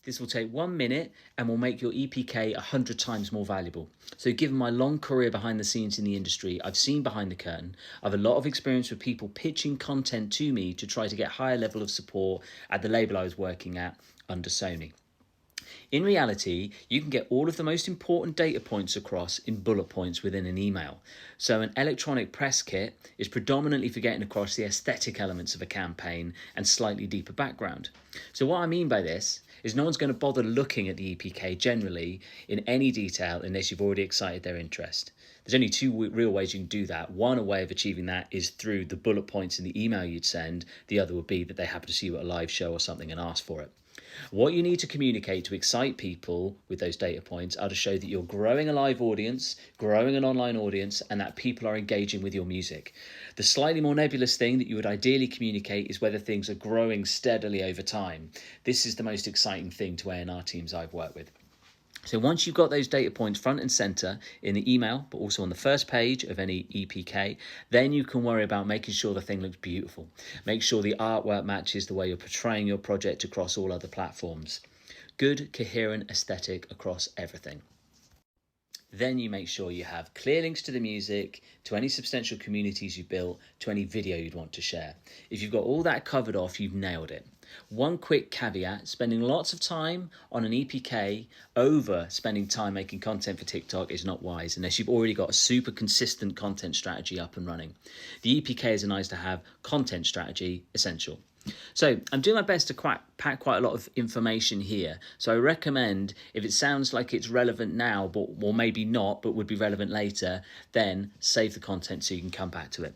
This will take 1 minute and will make your EPK 100 times more valuable. So given my long career behind the scenes in the industry, I've seen behind the curtain. I have a lot of experience with people pitching content to me to try to get higher level of support at the label I was working at under Sony. In reality, you can get all of the most important data points across in bullet points within an email. So an electronic press kit is predominantly for getting across the aesthetic elements of a campaign and slightly deeper background. So what I mean by this is no one's going to bother looking at the EPK generally in any detail unless you've already excited their interest. There's only two real ways you can do that. One, a way of achieving that is through the bullet points in the email you'd send. The other would be that they happen to see you at a live show or something and ask for it. What you need to communicate to excite people with those data points are to show that you're growing a live audience, growing an online audience, and that people are engaging with your music. The slightly more nebulous thing that you would ideally communicate is whether things are growing steadily over time. This is the most exciting thing to A&R teams I've worked with. So once you've got those data points front and center in the email, but also on the first page of any EPK, then you can worry about making sure the thing looks beautiful. Make sure the artwork matches the way you're portraying your project across all other platforms. Good, coherent aesthetic across everything. Then you make sure you have clear links to the music, to any substantial communities you built, to any video you'd want to share. If you've got all that covered off, you've nailed it. One quick caveat, spending lots of time on an EPK over spending time making content for TikTok is not wise unless you've already got a super consistent content strategy up and running. The EPK is a nice to have, content strategy essential. So I'm doing my best to pack quite a lot of information here. So I recommend, if it sounds like it's relevant now, or maybe not, but would be relevant later, then save the content so you can come back to it.